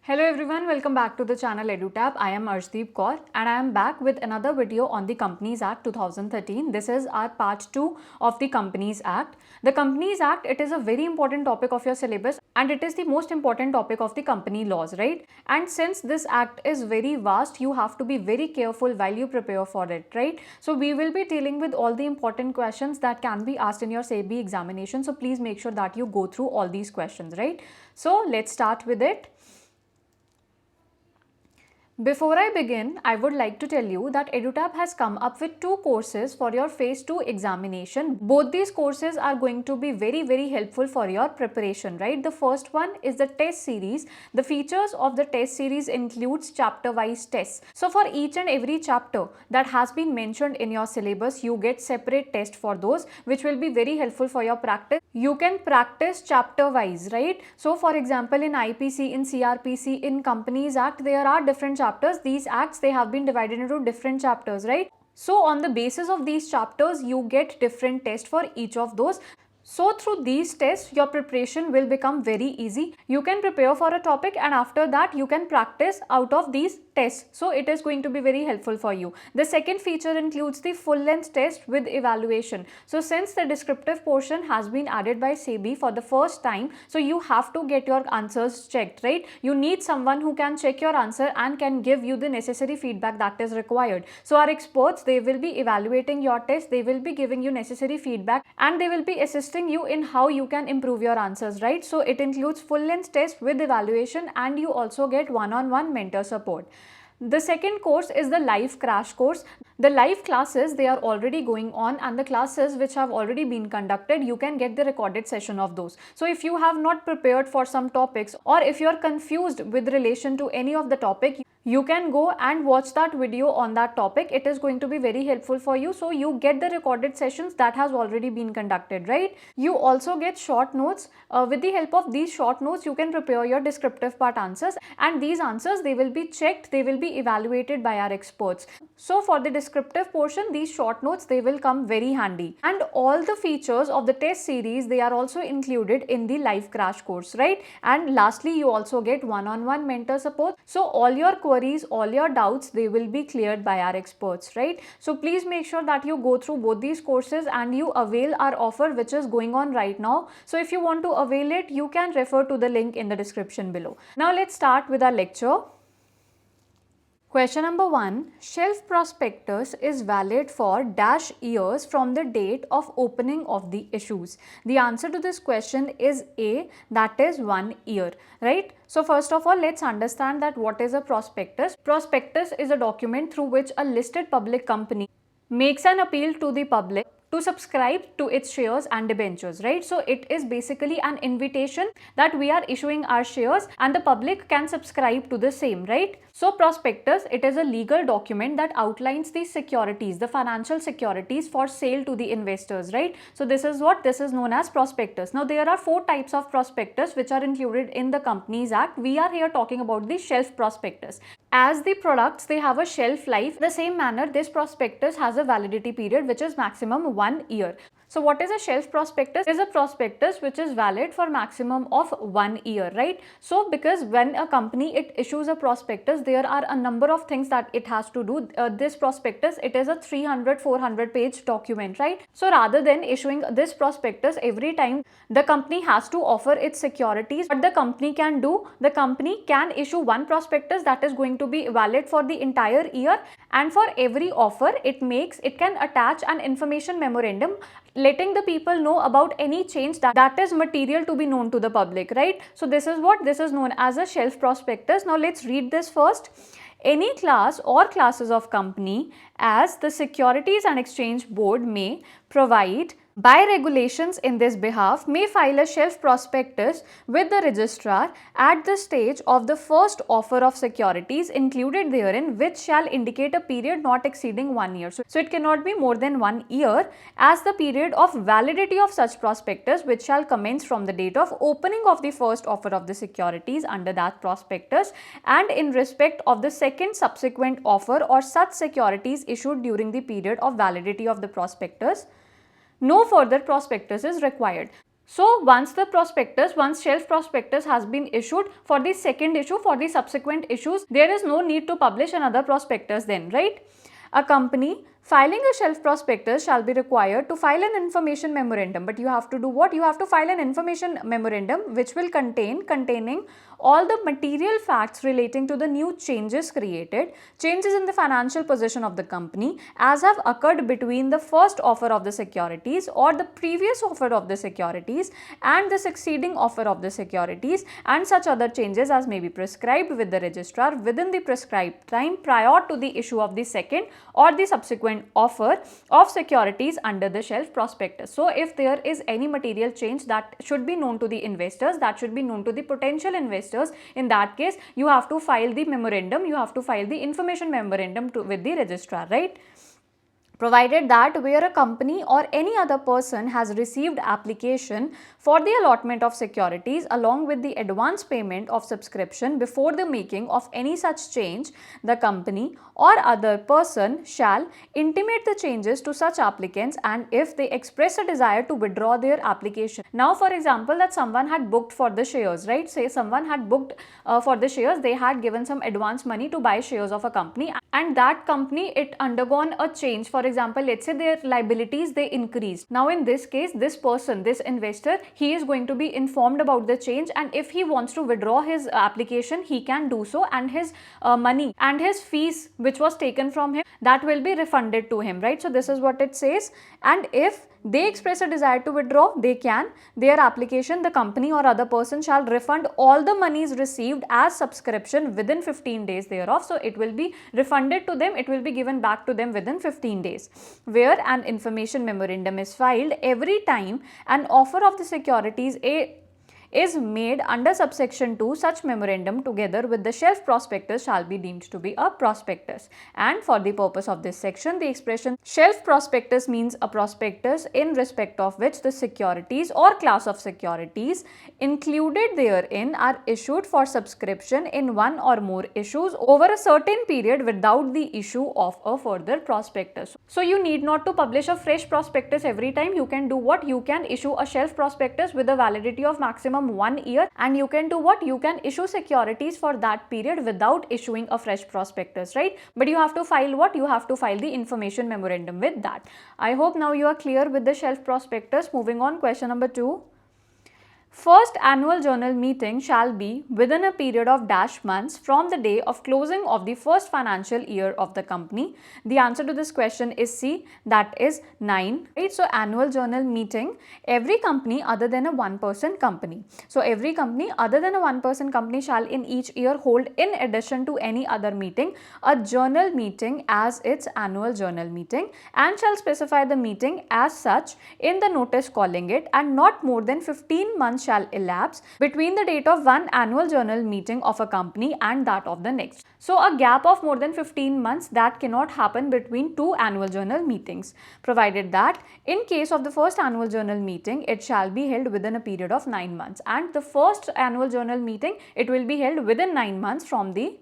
Hello everyone, welcome back to the channel EduTap. I am Arshdeep Kaur and I am back with another video on the Companies Act 2013. This is our part 2 of the Companies Act. The Companies Act, it is a very important topic of your syllabus and it is the most important topic of the company laws, right? And since this act is very vast, you have to be very careful while you prepare for it, right? So we will be dealing with all the important questions that can be asked in your SEBI examination. So please make sure that you go through all these questions, right? So let's start with it. Before I begin, I would like to tell you that EduTap has come up with 2 courses for your phase 2 examination. Both these courses are going to be very helpful for your preparation, right? The first one is the test series. The features of the test series includes chapter wise tests. So for each and every chapter that has been mentioned in your syllabus, you get separate tests for those, which will be very helpful for your practice. You can practice chapter wise, right? So for example, in IPC, in CRPC, in Companies Act, there are different chapters. These acts, they have been divided into different chapters, right? So on the basis of these chapters, you get different tests for each of those. So through these tests, your preparation will become very easy. You can prepare for a topic and after that you can practice out of these tests. So it is going to be very helpful for you. The second feature includes the full length test with evaluation. So since the descriptive portion has been added by SEBI for the first time, so you have to get your answers checked, right? You need someone who can check your answer and can give you the necessary feedback that is required. So our experts, they will be evaluating your test, they will be giving you necessary feedback and they will be assisting you in how you can improve your answers, right? So it includes full length test with evaluation and you also get one-on-one mentor support. The second course is the live crash course. The live classes, they are already going on and the classes which have already been conducted, you can get the recorded session of those. So if you have not prepared for some topics or if you are confused with relation to any of the topic, you can go and watch that video on that topic. It is going to be very helpful for you. So you get the recorded sessions that has already been conducted, right? You also get short notes. With the help of these short notes, you can prepare your descriptive part answers and these answers, they will be checked, they will be evaluated by our experts. So for the descriptive portion, these short notes, they will come very handy. And all the features of the test series, they are also included in the live crash course, right? And lastly, you also get one-on-one mentor support. So all your queries, all your doubts, they will be cleared by our experts, right? So please make sure that you go through both these courses and you avail our offer which is going on right now. So if you want to avail it, you can refer to the link in the description below. Now let's start with our lecture. Question number 1. Shelf prospectus is valid for dash years from the date of opening of the issues. The answer to this question is A, that is 1 year, right? So first of all, let's understand that what is a prospectus. Prospectus is a document through which a listed public company makes an appeal to the public to subscribe to its shares and debentures, right? So it is basically an invitation that we are issuing our shares and the public can subscribe to the same, right? So prospectus, it is a legal document that outlines the securities, the financial securities for sale to the investors, right? So this is what this is known as prospectus. Now there are 4 types of prospectus which are included in the Companies Act. We are here talking about the shelf prospectus. As the products, they have a shelf life, the same manner this prospectus has a validity period which is maximum 1 year. So what is a shelf prospectus? It is a prospectus which is valid for maximum of 1 year, right? So because when a company, it issues a prospectus, there are a number of things that it has to do. This prospectus, it is a 300-400 page document, right? So rather than issuing this prospectus every time the company has to offer its securities, what the company can do, the company can issue one prospectus that is going to be valid for the entire year, and for every offer it can attach an information memorandum letting the people know about any change that is material to be known to the public, right? So this is what this is known as a shelf prospectus. Now let's read this first. Any class or classes of company as the Securities and Exchange Board may provide by regulations in this behalf may file a shelf prospectus with the registrar at the stage of the first offer of securities included therein, which shall indicate a period not exceeding 1 year. So it cannot be more than 1 year as the period of validity of such prospectus, which shall commence from the date of opening of the first offer of the securities under that prospectus and in respect of the second subsequent offer or such securities issued during the period of validity of the prospectus. No further prospectus is required. So once shelf prospectus has been issued for the second issue, for the subsequent issues, there is no need to publish another prospectus then, right? A company filing a shelf prospectus shall be required to file an information memorandum. But you have to do what? You have to file an information memorandum which will containing all the material facts relating to the new changes created, changes in the financial position of the company as have occurred between the first offer of the securities or the previous offer of the securities and the succeeding offer of the securities, and such other changes as may be prescribed with the registrar within the prescribed time prior to the issue of the second or the subsequent offer of securities under the shelf prospectus. So if there is any material change that should be known to the investors, that should be known to the potential investors, in that case you have to file the memorandum, you have to file the information memorandum with the registrar, right? Provided that where a company or any other person has received application for the allotment of securities along with the advance payment of subscription before the making of any such change, the company or other person shall intimate the changes to such applicants, and if they express a desire to withdraw their application. Now for example, that someone had booked for the shares, right? Say someone had booked for the shares, they had given some advance money to buy shares of a company, and that company, it undergone a change. For example, let's say their liabilities, they increased. Now in this case, this person, this investor, he is going to be informed about the change, and if he wants to withdraw his application, he can do so, and his money and his fees which was taken from him, that will be refunded to him, right? So this is what it says. And if they express a desire to withdraw, they can. Their application, the company or other person shall refund all the monies received as subscription within 15 days thereof. So it will be refunded to them, it will be given back to them within 15 days. Where an information memorandum is filed every time an offer of the securities is made under subsection 2, such memorandum together with the shelf prospectus shall be deemed to be a prospectus. And for the purpose of this section, the expression shelf prospectus means a prospectus in respect of which the securities or class of securities included therein are issued for subscription in one or more issues over a certain period without the issue of a further prospectus. So you need not to publish a fresh prospectus every time. You can do what? You can issue a shelf prospectus with a validity of maximum 1 year, and you can do what? You can issue securities for that period without issuing a fresh prospectus, right? But you have to file what? You have to file the information memorandum with that. I hope now you are clear with the shelf prospectus. Moving on, question number 2. First annual journal meeting shall be within a period of dash months from the day of closing of the first financial year of the company. The answer to this question is C, that is 9. Right? So annual journal meeting, every company other than a one-person company. So every company other than a one-person company shall in each year hold, in addition to any other meeting, a journal meeting as its annual journal meeting, and shall specify the meeting as such in the notice calling it, and not more than 15 months shall elapse between the date of one annual journal meeting of a company and that of the next. So a gap of more than 15 months, that cannot happen between two annual journal meetings, provided that in case of the first annual journal meeting, it shall be held within a period of 9 months, and the first annual journal meeting, it will be held within 9 months from the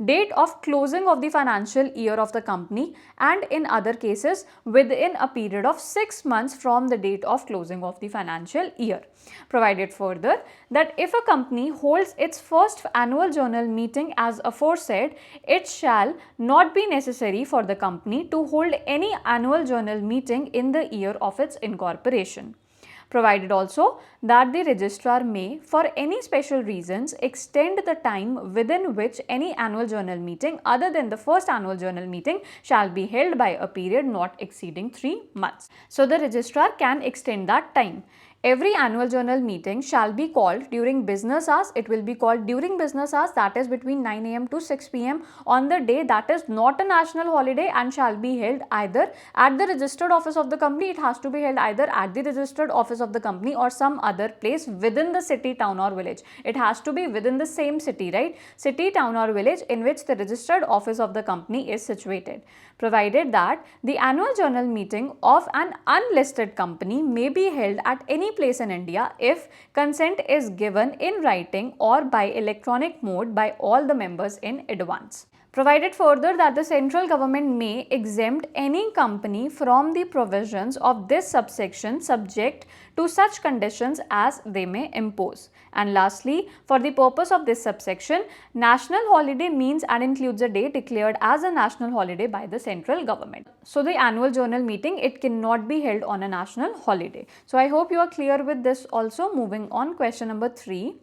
date of closing of the financial year of the company, and in other cases within a period of 6 months from the date of closing of the financial year. Provided further that if a company holds its first annual journal meeting as aforesaid, it shall not be necessary for the company to hold any annual journal meeting in the year of its incorporation. Provided also that the registrar may, for any special reasons, extend the time within which any annual journal meeting other than the first annual journal meeting shall be held by a period not exceeding 3 months. So the registrar can extend that time. Every annual journal meeting shall be called during business hours. It will be called during business hours, that is between 9 am to 6 pm on the day that is not a national holiday, and shall be held either at the registered office of the company. It has to be held either at the registered office of the company or some other place within the city, town or village. It has to be within the same city, right? City, town or village in which the registered office of the company is situated. Provided that the annual journal meeting of an unlisted company may be held at any place in India if consent is given in writing or by electronic mode by all the members in advance. Provided further that the central government may exempt any company from the provisions of this subsection subject to such conditions as they may impose. And lastly, for the purpose of this subsection, national holiday means and includes a day declared as a national holiday by the central government. So the annual journal meeting, it cannot be held on a national holiday. So I hope you are clear with this also. Moving on, question number 3.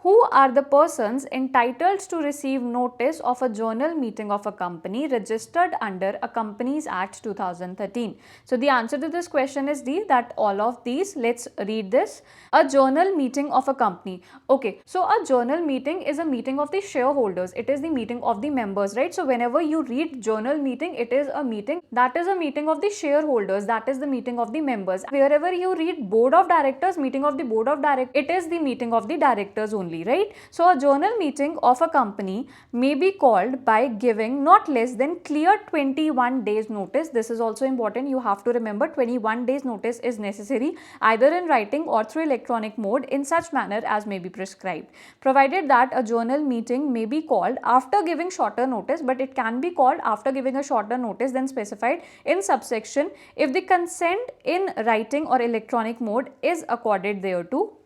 Who are the persons entitled to receive notice of a journal meeting of a company registered under a Companies Act 2013? So the answer to this question is D, that all of these. Let's read this. A journal meeting of a company. Okay, so a journal meeting is a meeting of the shareholders. It is the meeting of the members, right? So whenever you read journal meeting, it is a meeting, that is a meeting of the shareholders, that is the meeting of the members. Wherever you read board of directors, meeting of the board of directors, it is the meeting of the directors only, right? So a journal meeting of a company may be called by giving not less than clear 21 days notice. This is also important. You have to remember 21 days notice is necessary either in writing or through electronic mode in such manner as may be prescribed. Provided that a journal meeting may be called after giving shorter notice, but it can be called after giving a shorter notice than specified in subsection if the consent in writing or electronic mode is accorded thereto.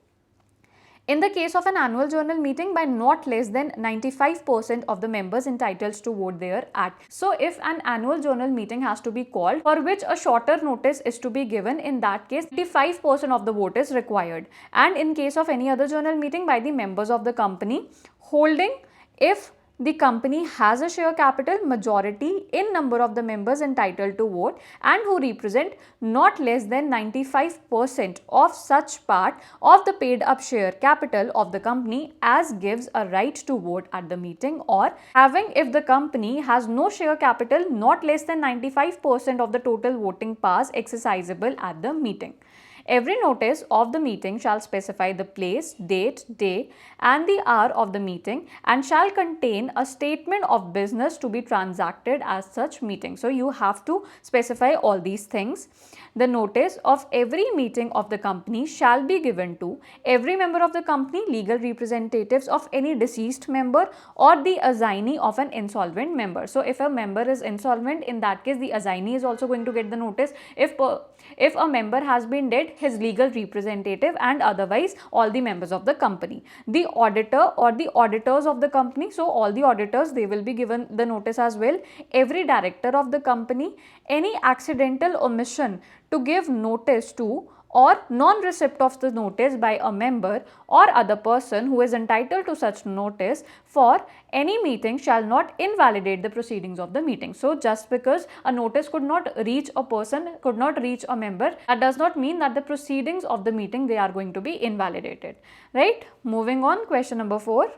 In the case of an annual journal meeting, by not less than 95% of the members entitled to vote thereat. So if an annual journal meeting has to be called for which a shorter notice is to be given, in that case 95% of the vote is required. And in case of any other journal meeting by the members of the company holding, if the company has a share capital majority in number of the members entitled to vote and who represent not less than 95% of such part of the paid up share capital of the company as gives a right to vote at the meeting, or having, if the company has no share capital, not less than 95% of the total voting powers exercisable at the meeting. Every notice of the meeting shall specify the place, date, day and the hour of the meeting and shall contain a statement of business to be transacted as such meeting. So you have to specify all these things. The notice of every meeting of the company shall be given to every member of the company, legal representatives of any deceased member or the assignee of an insolvent member. So if a member is insolvent, in that case the assignee is also going to get the notice. If a member has been dead, his legal representative, and otherwise all the members of the company. The auditor or the auditors of the company, so all the auditors, they will be given the notice as well. Every director of the company, any accidental omission to give notice to or non-receipt of the notice by a member or other person who is entitled to such notice for any meeting shall not invalidate the proceedings of the meeting. So just because a notice could not reach a person, could not reach a member, that does not mean that the proceedings of the meeting, they are going to be invalidated, right? Moving on, question number 4.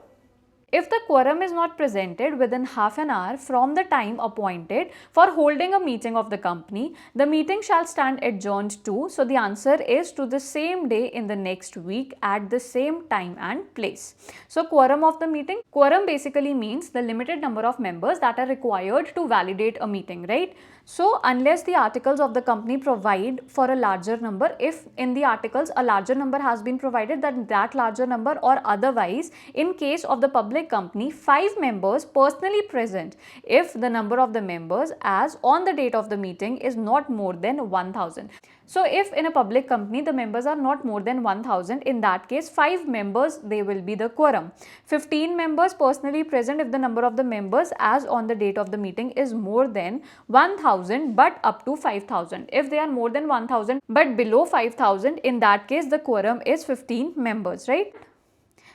If the quorum is not presented within half an hour from the time appointed for holding a meeting of the company, the meeting shall stand adjourned to. So the answer is to the same day in the next week at the same time and place. So quorum of the meeting, quorum basically means the limited number of members that are required to validate a meeting, right? So unless the articles of the company provide for a larger number, if in the articles a larger number has been provided, then that larger number, or otherwise in case of the public company, 5 members personally present if the number of the members as on the date of the meeting is not more than 1000. So if in a public company the members are not more than 1000, in that case 5 members, they will be the quorum. 15 members personally present if the number of the members as on the date of the meeting is more than 1000 but up to 5000. If they are more than 1000 but below 5000, in that case the quorum is 15 members, right?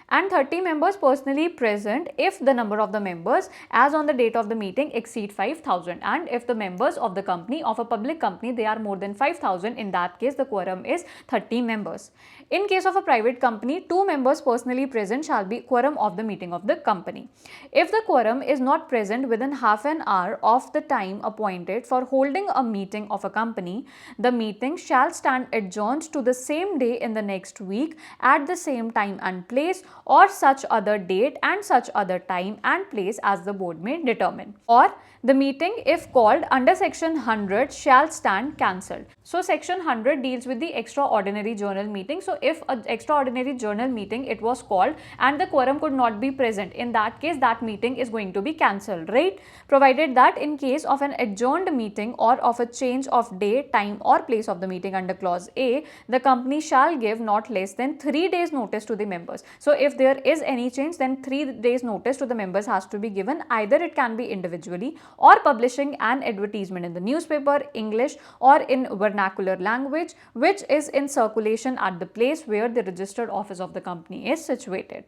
And 30 members personally present if the number of the members as on the date of the meeting exceed 5000, and if the members of the company, of a public company, they are more than 5000, in that case the quorum is 30 members. In case of a private company, 2 members personally present shall be quorum of the meeting of the company. If the quorum is not present within half an hour of the time appointed for holding a meeting of a company, the meeting shall stand adjourned to the same day in the next week at the same time and place, or such other date and such other time and place as the board may determine. Or the meeting, if called under section 100, shall stand cancelled. So section 100 deals with the extraordinary journal meeting. So if an extraordinary journal meeting it was called and the quorum could not be present, in that case that meeting is going to be cancelled, right? Provided that in case of an adjourned meeting or of a change of day, time or place of the meeting under clause A, the company shall give not less than 3 days notice to the members. So if there is any change, then 3 days notice to the members has to be given. Either it can be individually or publishing an advertisement in the newspaper, English or in vernacular language, which is in circulation at the place where the registered office of the company is situated.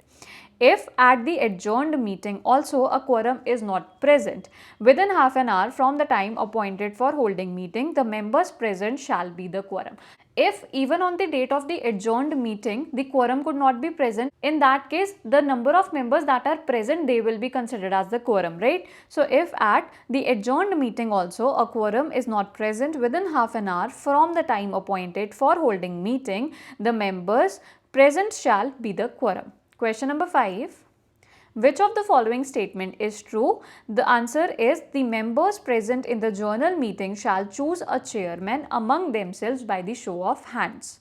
If at the adjourned meeting also a quorum is not present within half an hour from the time appointed for holding meeting, the members present shall be the quorum. If even on the date of the adjourned meeting the quorum could not be present, in that case the number of members that are present, they will be considered as the quorum, right? So if at the adjourned meeting also a quorum is not present within half an hour from the time appointed for holding meeting, the members present shall be the quorum. Question number 5. Which of the following statement is true? The answer is the members present in the journal meeting shall choose a chairman among themselves by the show of hands.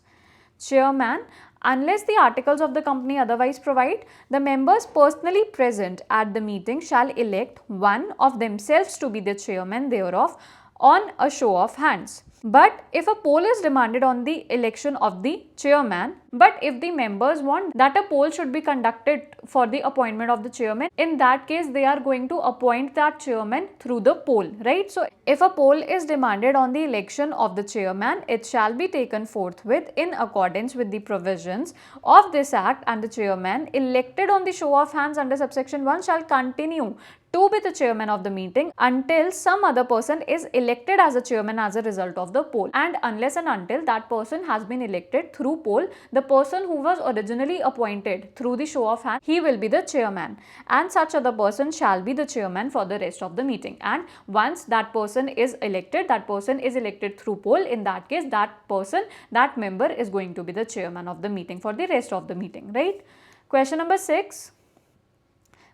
Chairman, unless the articles of the company otherwise provide, the members personally present at the meeting shall elect one of themselves to be the chairman thereof on a show of hands. But if a poll is demanded on the election of the chairman, but if the members want that a poll should be conducted for the appointment of the chairman, in that case they are going to appoint that chairman through the poll, right? So if a poll is demanded on the election of the chairman, it shall be taken forthwith in accordance with the provisions of this act, and the chairman elected on the show of hands under subsection 1 shall continue to be the chairman of the meeting until some other person is elected as a chairman as a result of the poll, and unless and until that person has been elected through poll, the person who was originally appointed through the show of hands, he will be the chairman, and such other person shall be the chairman for the rest of the meeting. And once that person is elected through poll, in that case that member is going to be the chairman of the meeting for the rest of the meeting, right? Question number 6.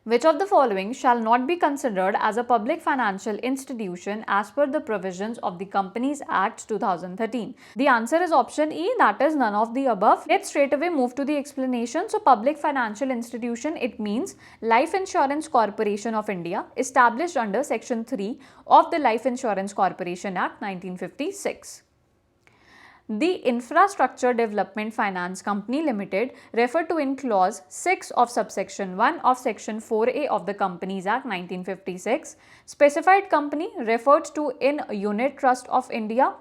Which of the following shall not be considered as a public financial institution as per the provisions of the Companies Act 2013? The answer is option E, that is none of the above. Let's straight away move to the explanation. So public financial institution, it means Life Insurance Corporation of India, established under section 3 of the Life Insurance Corporation Act 1956. The Infrastructure Development Finance Company Limited, referred to in clause 6 of subsection 1 of section 4A of the Companies Act 1956. Specified company, referred to in Unit Trust of India.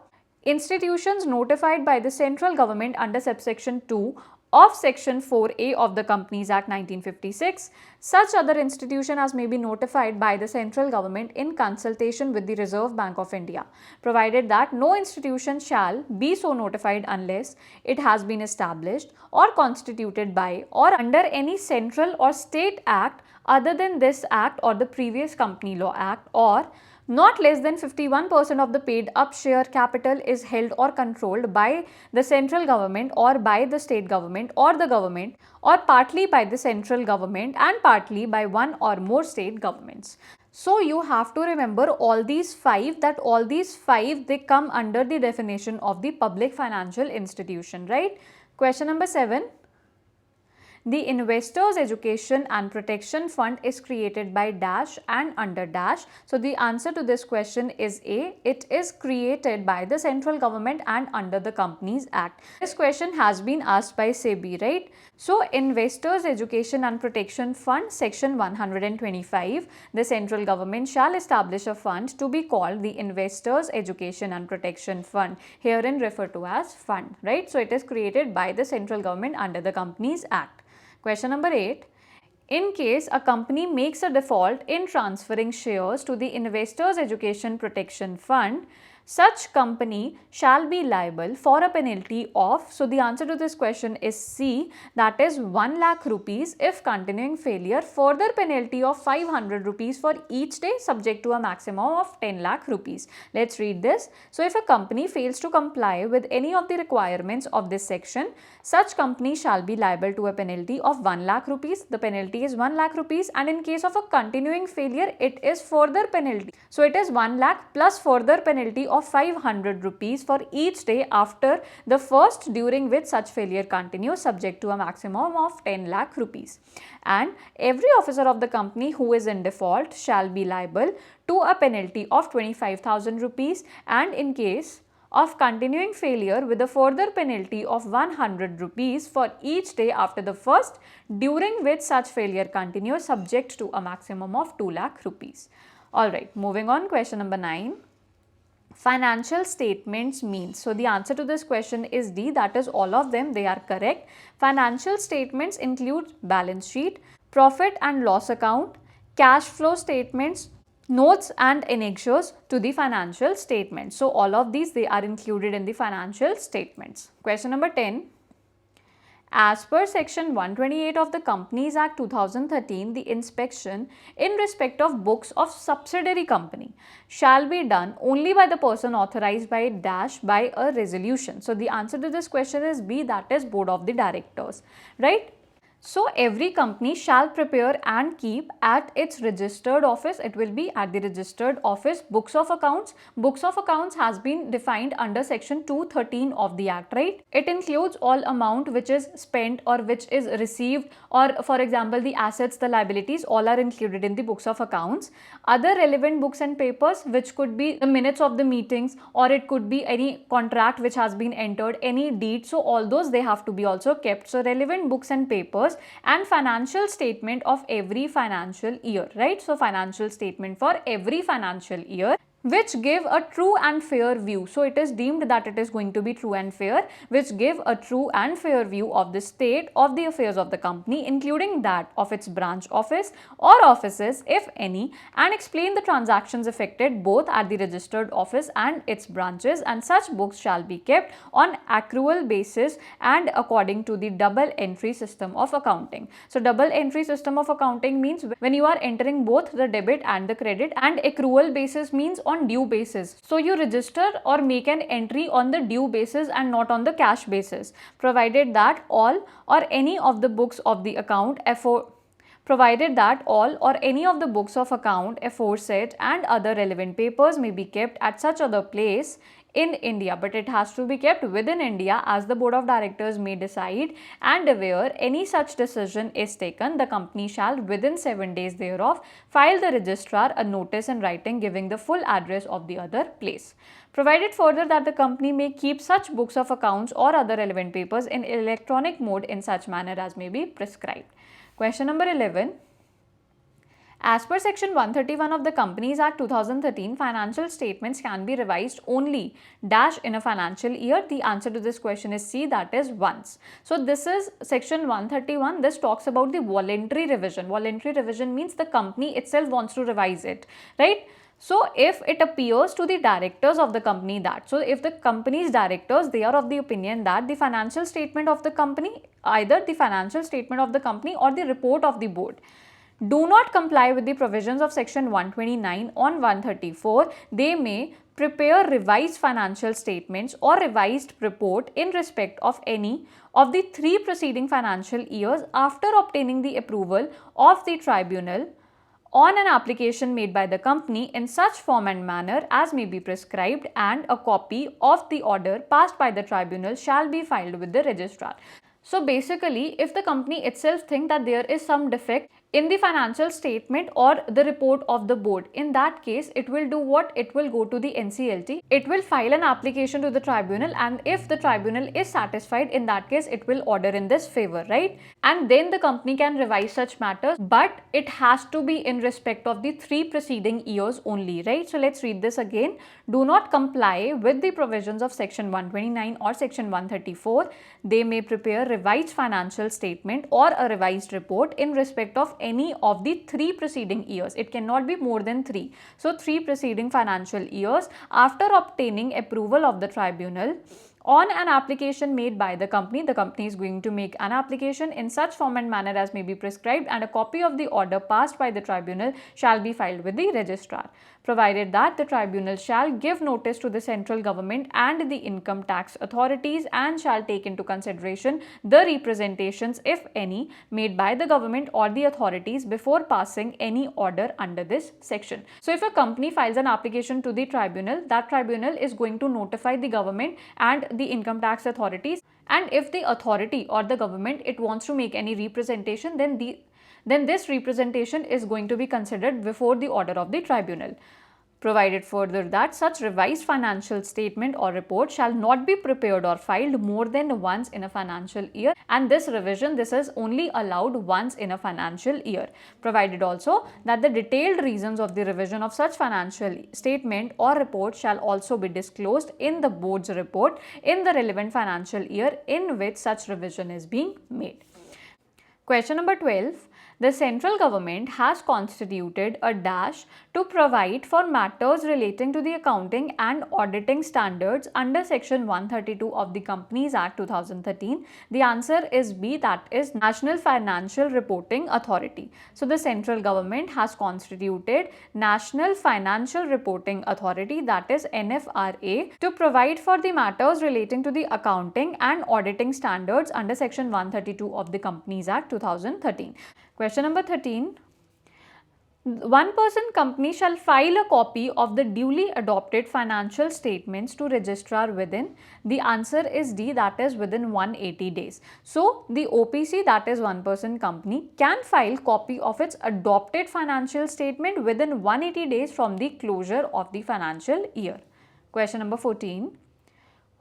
Institutions notified by the central government under subsection 2 of section 4A of the Companies Act 1956, such other institution as may be notified by the central government in consultation with the Reserve Bank of India, provided that no institution shall be so notified unless it has been established or constituted by or under any central or state act other than this act or the previous Company Law Act, or not less than 51% of the paid up share capital is held or controlled by the central government or by the state government or the government, or partly by the central government and partly by one or more state governments. So you have to remember all these five, they come under the definition of the public financial institution, right? Question number 7. The Investors Education and Protection Fund is created by dash and under dash. So the answer to this question is A. It is created by the central government and under the Companies Act. This question has been asked by SEBI, right? So Investors Education and Protection Fund, section 125, the central government shall establish a fund to be called the Investors Education and Protection Fund, herein referred to as fund, right? So it is created by the central government under the Companies Act. Question number 8. In case a company makes a default in transferring shares to the Investors Education Protection Fund, such company shall be liable for a penalty of, so the answer to this question is C, that is 1 lakh rupees if continuing failure, further penalty of 500 rupees for each day subject to a maximum of 10 lakh rupees. Let's read this. So if a company fails to comply with any of the requirements of this section, such company shall be liable to a penalty of 1 lakh rupees. The penalty is 1 lakh rupees, and in case of a continuing failure, it is further penalty. So it is 1 lakh plus further penalty of 500 rupees for each day after the first during which such failure continues subject to a maximum of 10 lakh rupees. And every officer of the company who is in default shall be liable to a penalty of 25,000 rupees, and in case of continuing failure with a further penalty of 100 rupees for each day after the first during which such failure continues subject to a maximum of 2 lakh rupees. Alright, moving on, question number 9. Financial statements means. So the answer to this question is D, that is all of them, they are correct. Financial statements include balance sheet, profit and loss account, cash flow statements, notes and annexures to the financial statements. So all of these, they are included in the financial statements. Question number 10. As per section 128 of the Companies Act 2013, the inspection in respect of books of subsidiary company shall be done only by the person authorized by dash by a resolution. So the answer to this question is B, that is Board of the Directors, right? So every company shall prepare and keep at its registered office, it will be at the registered office, books of accounts. Books of accounts has been defined under section 213 of the Act, right? It includes all amount which is spent or which is received, or for example the assets, the liabilities, all are included in the books of accounts. Other relevant books and papers, which could be the minutes of the meetings, or it could be any contract which has been entered, any deed, so all those they have to be also kept. So relevant books and papers and financial statement of every financial year, right? So financial statement for every financial year which give a true and fair view. So it is deemed that it is going to be true and fair, which give a true and fair view of the state of the affairs of the company, including that of its branch office or offices, if any, and explain the transactions affected both at the registered office and its branches, and such books shall be kept on accrual basis and according to the double entry system of accounting. So double entry system of accounting means when you are entering both the debit and the credit, and accrual basis means on due basis. So you register or make an entry on the due basis and not on the cash basis, provided that all or any of the books of the account provided that all or any of the books of account aforesaid and other relevant papers may be kept at such other place in India, but it has to be kept within India as the Board of Directors may decide, and where any such decision is taken, the company shall within 7 days thereof file the registrar a notice in writing giving the full address of the other place. Provided further that the company may keep such books of accounts or other relevant papers in electronic mode in such manner as may be prescribed. Question number 11. As per section 131 of the Companies Act 2013, financial statements can be revised only dash in a financial year. The answer to this question is C, that is once. So this is section 131. This talks about the voluntary revision. Voluntary revision means the company itself wants to revise it, right? So if it appears to the directors of the company that, so if the company's directors, they are of the opinion that the financial statement of the company, either the financial statement of the company or the report of the board, do not comply with the provisions of section 129 on 134, they may prepare revised financial statements or revised report in respect of any of the 3 preceding financial years after obtaining the approval of the tribunal on an application made by the company in such form and manner as may be prescribed, and a copy of the order passed by the tribunal shall be filed with the registrar. So basically, if the company itself thinks that there is some defect in the financial statement or the report of the board, in that case, it will do what? It will go to the NCLT. It will file an application to the tribunal, and if the tribunal is satisfied, in that case, it will order in this favor, right? And then the company can revise such matters, but it has to be in respect of the 3 preceding years only, right? So let's read this again. Do not comply with the provisions of section 129 or section 134. They may prepare revised financial statement or a revised report in respect of any of the 3 preceding years. It cannot be more than 3. So 3 preceding financial years after obtaining approval of the tribunal on an application made by the company is going to make an application in such form and manner as may be prescribed, and a copy of the order passed by the tribunal shall be filed with the registrar, provided that the tribunal shall give notice to the central government and the income tax authorities and shall take into consideration the representations, if any, made by the government or the authorities before passing any order under this section. So if a company files an application to the tribunal, that tribunal is going to notify the government and the income tax authorities, and if the authority or the government it wants to make any representation, then this representation is going to be considered before the order of the tribunal. Provided further that such revised financial statement or report shall not be prepared or filed more than once in a financial year, and this revision, this is only allowed once in a financial year. Provided also that the detailed reasons of the revision of such financial statement or report shall also be disclosed in the board's report in the relevant financial year in which such revision is being made. Question number 12. The central government has constituted a dash to provide for matters relating to the accounting and auditing standards under section 132 of the Companies Act 2013. The answer is B, that is National Financial Reporting Authority. So the central government has constituted National Financial Reporting Authority, that is NFRA, to provide for the matters relating to the accounting and auditing standards under section 132 of the Companies Act 2013. Question number 13. One-person company shall file a copy of the duly adopted financial statements to registrar within. The answer is D, that is within 180 days. So the OPC, that is one-person company, can file copy of its adopted financial statement within 180 days from the closure of the financial year. Question number 14.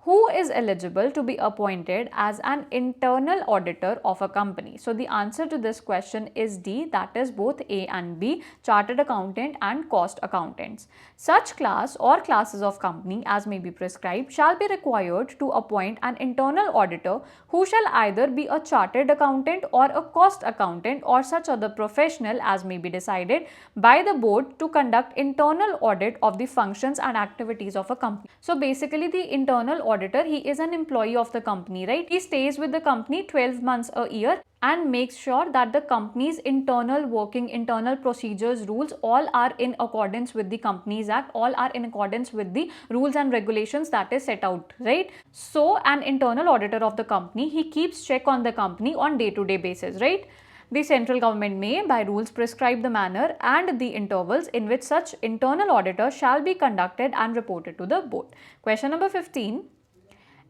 Who is eligible to be appointed as an internal auditor of a company? So the answer to this question is D, that is both A and B, chartered accountant and cost accountants. Such class or classes of company as may be prescribed shall be required to appoint an internal auditor who shall either be a chartered accountant or a cost accountant or such other professional as may be decided by the board to conduct internal audit of the functions and activities of a company. So basically the internal auditor, he is an employee of the company, right? He stays with the company 12 months a year and makes sure that the company's internal working, internal procedures, rules all are in accordance with the Companies Act, all are in accordance with the rules and regulations that is set out, right? So an internal auditor of the company, he keeps check on the company on day-to-day basis, right? The central government may by rules prescribe the manner and the intervals in which such internal auditor shall be conducted and reported to the board. Question number 15.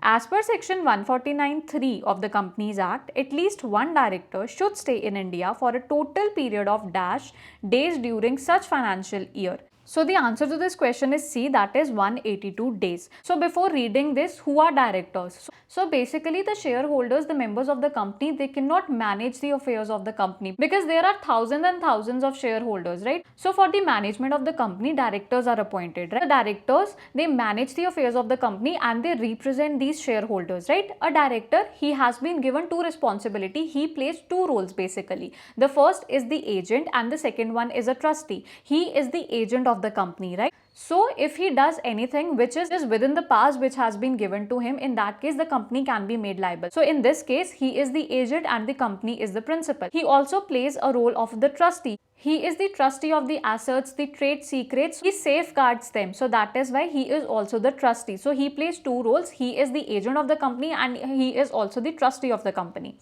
As per section 149(3) of the Companies Act, at least one director should stay in India for a total period of dash days during such financial year. So the answer to this question is C, that is 182 days. So before reading this, who are directors? So basically the shareholders, the members of the company, they cannot manage the affairs of the company because there are thousands and thousands of shareholders, right? So for the management of the company, directors are appointed, right? The directors, they manage the affairs of the company and they represent these shareholders, right? A director, he has been given two responsibility. He plays two roles basically. The first is the agent and the second one is a trustee. He is the agent of the company, right? So if he does anything which is within the past which has been given to him, in that case the company can be made liable. So in this case he is the agent and the company is the principal. He also plays a role of the trustee. He is the trustee of the assets, the trade secrets. He safeguards them. So that is why he is also the trustee. So he plays two roles. He is the agent of the company and he is also the trustee of the company.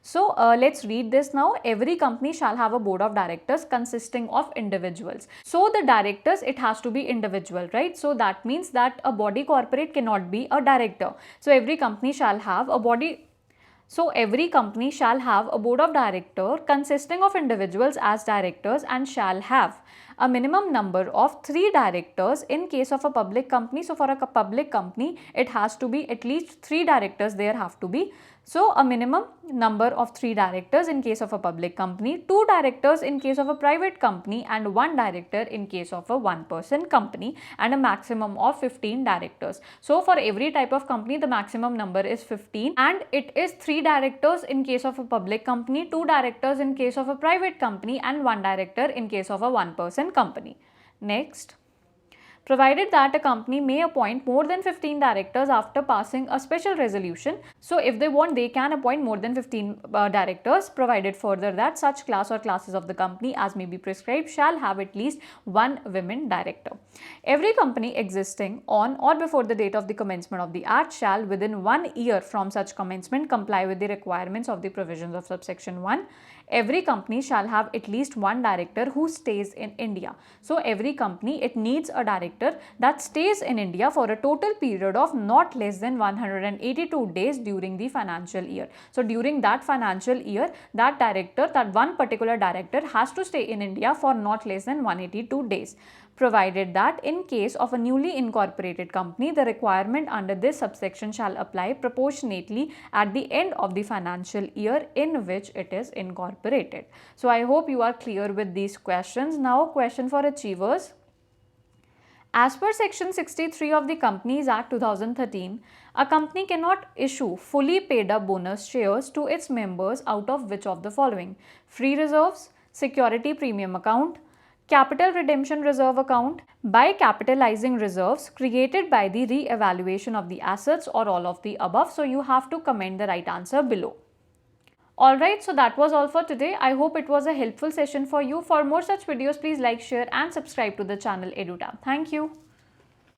So let's read this now. Every company shall have a board of directors consisting of individuals. So the directors, it has to be individual, right? So that means that a body corporate cannot be a director. So every company shall have a body. So every company shall have a board of directors consisting of individuals as directors and shall have a minimum number of 3 directors in case of a public company. So for a public company, it has to be at least 3 directors there have to be. So a minimum number of 3 directors in case of a public company, 2 directors in case of a private company, and 1 director in case of a one-person company, and a maximum of 15 directors. So for every type of company, the maximum number is 15, and it is 3 directors in case of a public company, 2 directors in case of a private company, and 1 director in case of a one-person company. Next, provided that a company may appoint more than 15 directors after passing a special resolution. So if they want, they can appoint more than 15 directors, provided further that such class or classes of the company as may be prescribed shall have at least one women director. Every company existing on or before the date of the commencement of the Act shall within 1 year from such commencement comply with the requirements of the provisions of subsection 1. Every company shall have at least one director who stays in India. So every company, it needs a director that stays in India for a total period of not less than 182 days during the financial year. So during that financial year, that director, that one particular director has to stay in India for not less than 182 days. Provided that in case of a newly incorporated company, the requirement under this subsection shall apply proportionately at the end of the financial year in which it is incorporated. So I hope you are clear with these questions. Now, question for achievers. As per section 63 of the Companies Act 2013, a company cannot issue fully paid up bonus shares to its members out of which of the following: free reserves, security premium account, capital redemption reserve account, by capitalizing reserves created by the re-evaluation of the assets, or all of the above. So you have to comment the right answer below. Alright, so that was all for today. I hope it was a helpful session for you. For more such videos, please like, share and subscribe to the channel EduTap. Thank you.